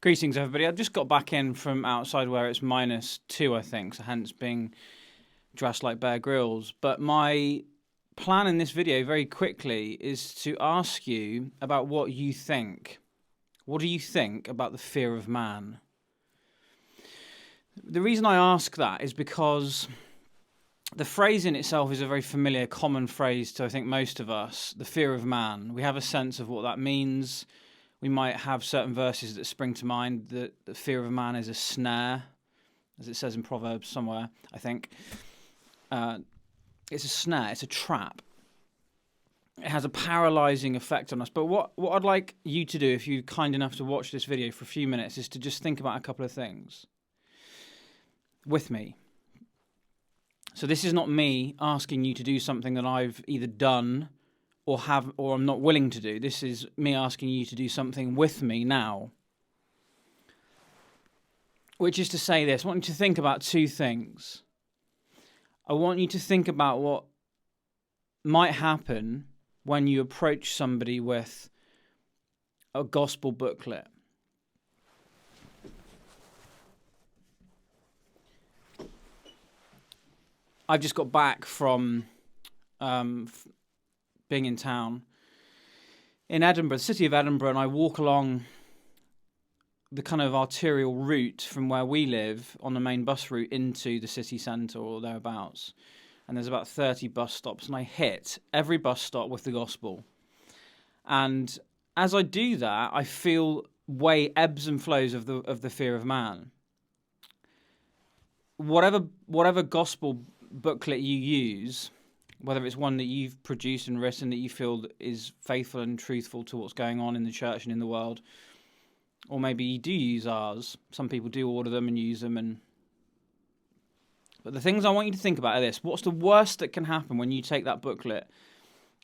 Greetings, everybody. I've just got back in from outside where it's -2, I think, so hence being dressed like Bear Grylls. But my plan in this video, very quickly, is to ask you about what you think. What do you think about the fear of man? The reason I ask that is because the phrase in itself is a very familiar, common phrase to, I think, most of us, the fear of man. We have a sense of what that means. We might have certain verses that spring to mind that the fear of man is a snare, as it says in Proverbs somewhere, I think. It's a snare, it's a trap. It has a paralyzing effect on us. But what I'd like you to do, if you're kind enough to watch this video for a few minutes, is to just think about a couple of things with me. So this is not me asking you to do something that I've either done or I'm not willing to do. This is me asking you to do something with me now. Which is to say this, I want you to think about two things. I want you to think about what might happen when you approach somebody with a gospel booklet. I've just got back from being in town in Edinburgh, the city of Edinburgh, and I walk along the kind of arterial route from where we live on the main bus route into the city centre or thereabouts. And there's about 30 bus stops, and I hit every bus stop with the gospel. And as I do that, I feel ebbs and flows of the fear of man. Whatever gospel booklet you use, whether it's one that you've produced and written that you feel is faithful and truthful to what's going on in the church and in the world, or maybe you do use ours. Some people do order them and use them. But the things I want you to think about are this. What's the worst that can happen when you take that booklet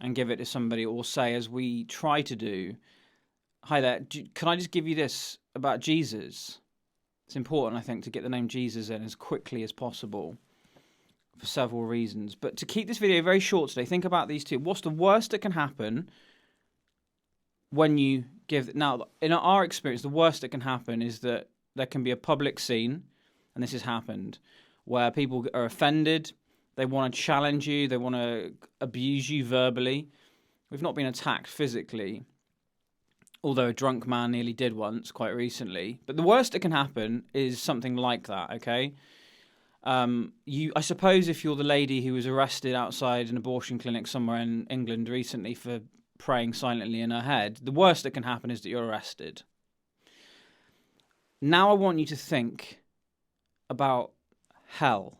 and give it to somebody, or say, as we try to do, hi there, can I just give you this about Jesus? It's important, I think, to get the name Jesus in as quickly as possible, for several reasons. But to keep this video very short today, think about these two. What's the worst that can happen when you give... Now, in our experience, the worst that can happen is that there can be a public scene, and this has happened, where people are offended, they want to challenge you, they want to abuse you verbally. We've not been attacked physically, although a drunk man nearly did once, quite recently. But the worst that can happen is something like that, okay? I suppose if you're the lady who was arrested outside an abortion clinic somewhere in England recently for praying silently in her head, the worst that can happen is that you're arrested. Now I want you to think about hell.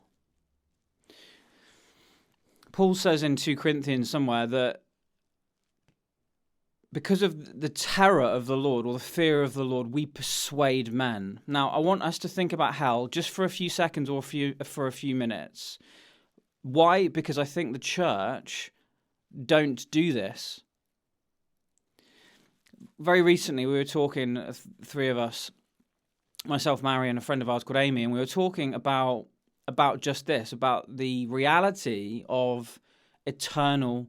Paul says in 2 Corinthians somewhere that because of the terror of the Lord, or the fear of the Lord, we persuade men. Now, I want us to think about hell just for a few seconds or for a few minutes. Why? Because I think the church don't do this. Very recently, we were talking, three of us, myself, Mairi, and a friend of ours called Amy, and we were talking about just this, about the reality of eternal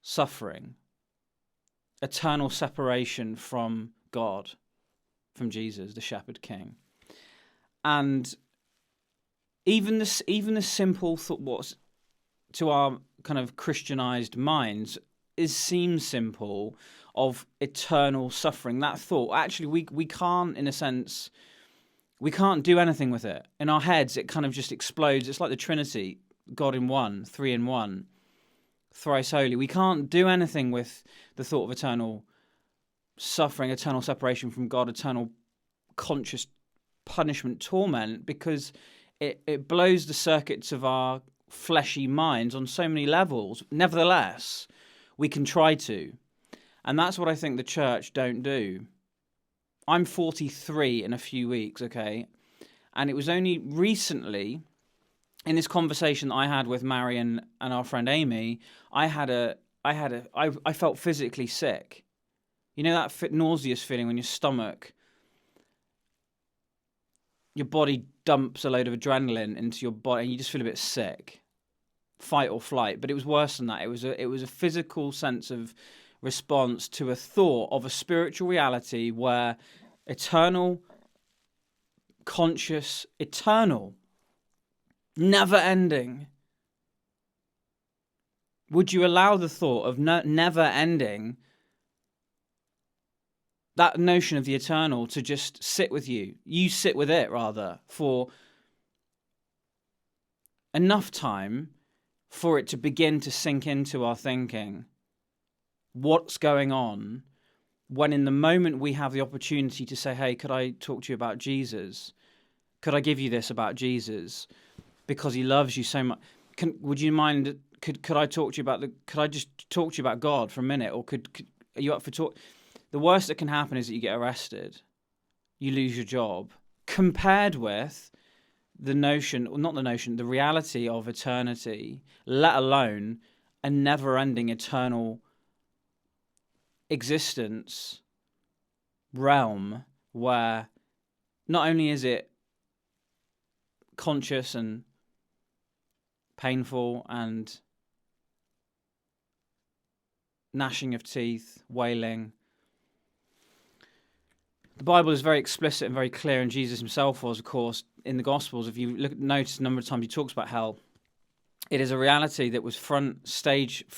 suffering. Eternal separation from God, from Jesus, the Shepherd King. And even the simple thought, what's to our kind of Christianized minds seems simple, of eternal suffering. That thought, actually, we can't, in a sense, we can't do anything with it. In our heads, it kind of just explodes. It's like the Trinity, God in one, three in one. Thrice holy. We can't do anything with the thought of eternal suffering, eternal separation from God, eternal conscious punishment, torment, because it blows the circuits of our fleshy minds on so many levels. Nevertheless, we can try to. And that's what I think the church don't do. I'm 43 in a few weeks, okay? And it was only recently, in this conversation that I had with Mairi and our friend Amy, I felt physically sick. You know that nauseous feeling when your body dumps a load of adrenaline into your body and you just feel a bit sick, fight or flight. But it was worse than that. It was a physical sense of response to a thought of a spiritual reality where eternal, conscious, eternal, never ending. Would you allow the thought of never ending, that notion of the eternal, to just sit with you? You sit with it, rather, for enough time for it to begin to sink into our thinking. What's going on when in the moment we have the opportunity to say, hey, could I talk to you about Jesus? Could I give you this about Jesus? Because he loves you so much. Would you mind, could I talk to you about could I just talk to you about God for a minute? Or are you up for talk? The worst that can happen is that you get arrested. You lose your job. Compared with the reality of eternity, let alone a never-ending eternal existence realm where not only is it conscious and painful and gnashing of teeth, wailing. The Bible is very explicit and very clear, and Jesus himself was, of course, in the Gospels. If you notice a number of times he talks about hell, it is a reality that was front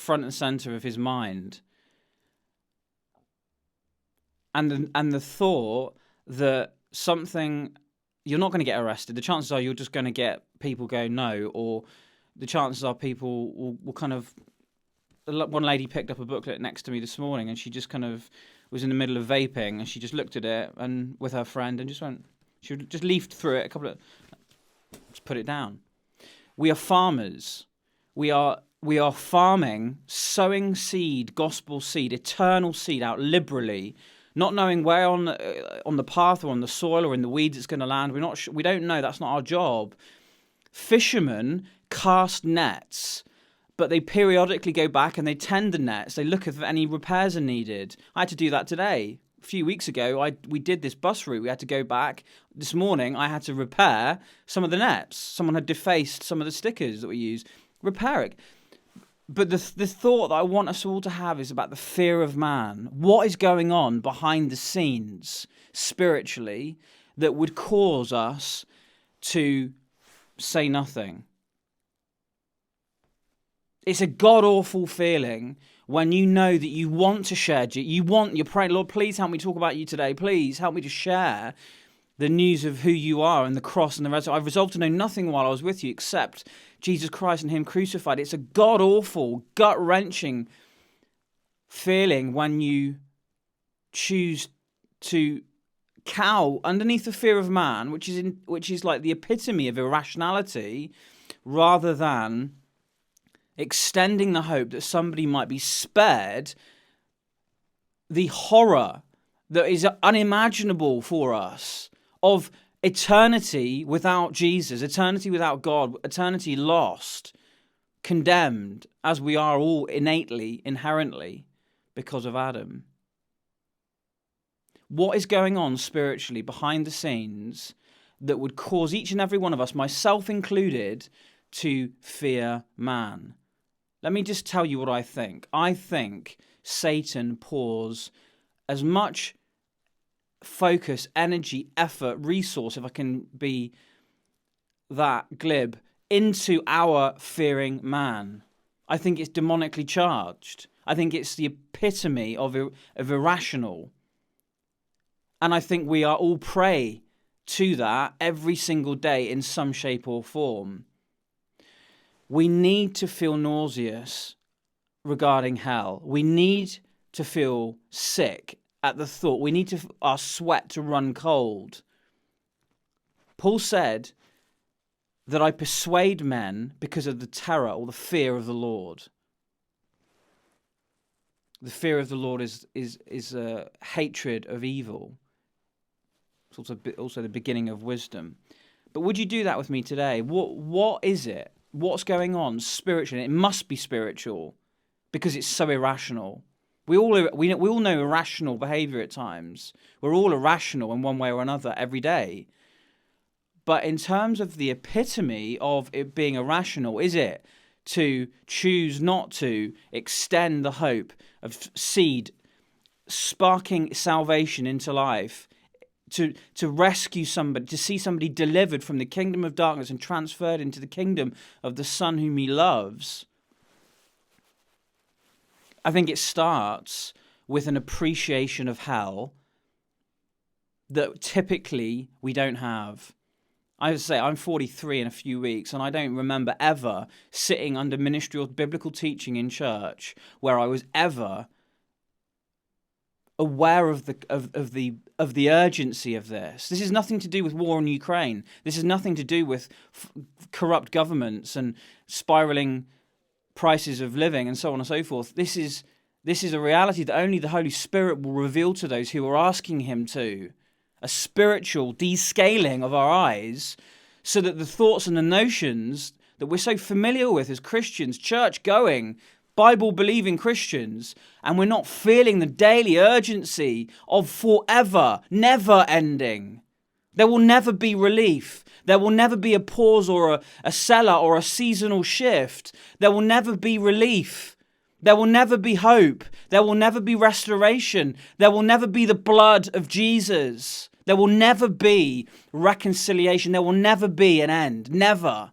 and center of his mind. And the thought that something, you're not going to get arrested. The chances are you're just going to get people go no, or the chances are people will kind of. One lady picked up a booklet next to me this morning, and she just kind of was in the middle of vaping, and she just looked at it and with her friend and she just leafed through it just put it down. We are farmers. We are farming, sowing seed, gospel seed, eternal seed out liberally, not knowing where on the path or on the soil or in the weeds it's going to land. We don't know. That's not our job. Fishermen cast nets, but they periodically go back and they tend the nets. They look if any repairs are needed. I had to do that today. A few weeks ago, we did this bus route. We had to go back. This morning, I had to repair some of the nets. Someone had defaced some of the stickers that we use. Repair it. But the thought that I want us all to have is about the fear of man. What is going on behind the scenes spiritually that would cause us to say nothing? It's a god-awful feeling when you know that you want to share. You're praying, Lord, please help me talk about you today. Please help me to share the news of who you are and the cross and the resurrection. I've resolved to know nothing while I was with you except Jesus Christ and him crucified. It's a god-awful, gut-wrenching feeling when you choose to cower underneath the fear of man, which is like the epitome of irrationality, rather than extending the hope that somebody might be spared the horror that is unimaginable for us of eternity without Jesus, eternity without God, eternity lost, condemned, as we are all innately, inherently, because of Adam. What is going on spiritually behind the scenes that would cause each and every one of us, myself included, to fear man? Let me just tell you what I think. I think Satan pours as much focus, energy, effort, resource, if I can be that glib, into our fearing man. I think it's demonically charged. I think it's the epitome of irrational. And I think we are all prey to that every single day in some shape or form. We need to feel nauseous regarding hell. We need to feel sick at the thought. We need our sweat to run cold. Paul said that I persuade men because of the terror or the fear of the Lord. The fear of the Lord is a hatred of evil. It's also the beginning of wisdom. But would you do that with me today? What is it? What's going on spiritually? It must be spiritual because it's so irrational. We all know irrational behavior at times. We're all irrational in one way or another every day. But in terms of the epitome of it being irrational, is it to choose not to extend the hope of seed sparking salvation into life to rescue somebody, to see somebody delivered from the kingdom of darkness and transferred into the kingdom of the Son whom he loves, I think it starts with an appreciation of hell that typically we don't have. I would say I'm 43 in a few weeks, and I don't remember ever sitting under ministerial biblical teaching in church where I was ever aware of the urgency of this. This is nothing to do with war in Ukraine. This is nothing to do with corrupt governments and spiraling prices of living and so on and so forth. This is a reality that only the Holy Spirit will reveal to those who are asking him to. A spiritual descaling of our eyes so that the thoughts and the notions that we're so familiar with as Christians, church-going, Bible-believing Christians, and we're not feeling the daily urgency of forever, never ending. There will never be relief. There will never be a pause or a cellar or a seasonal shift. There will never be relief. There will never be hope. There will never be restoration. There will never be the blood of Jesus. There will never be reconciliation. There will never be an end. Never.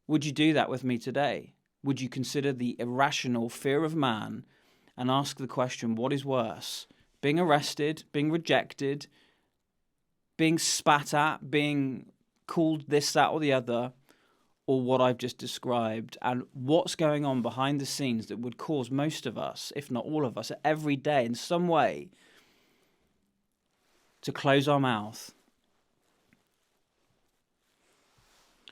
Would you do that with me today? Would you consider the irrational fear of man and ask the question, what is worse? Being arrested, being rejected, being spat at, being called this, that, or the other, or what I've just described? And what's going on behind the scenes that would cause most of us, if not all of us, every day in some way to close our mouth?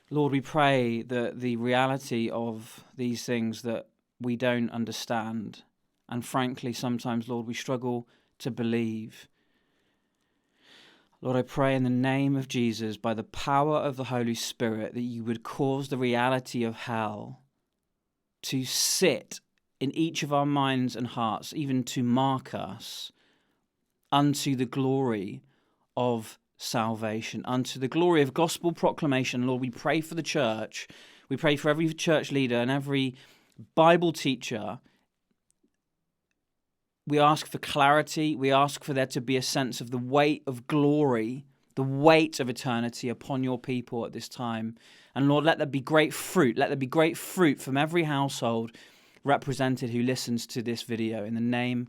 Lord, we pray that the reality of these things that we don't understand, and frankly, sometimes, Lord, we struggle to believe. Lord, I pray in the name of Jesus, by the power of the Holy Spirit, that you would cause the reality of hell to sit in each of our minds and hearts, even to mark us unto the glory of salvation, unto the glory of gospel proclamation. Lord, we pray for the church. We pray for every church leader and every Bible teacher. We ask for clarity. We ask for there to be a sense of the weight of glory, the weight of eternity upon your people at this time. And Lord, let there be great fruit. Let there be great fruit from every household represented who listens to this video. In the name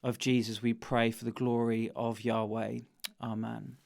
of Jesus, we pray for the glory of Yahweh. Amen.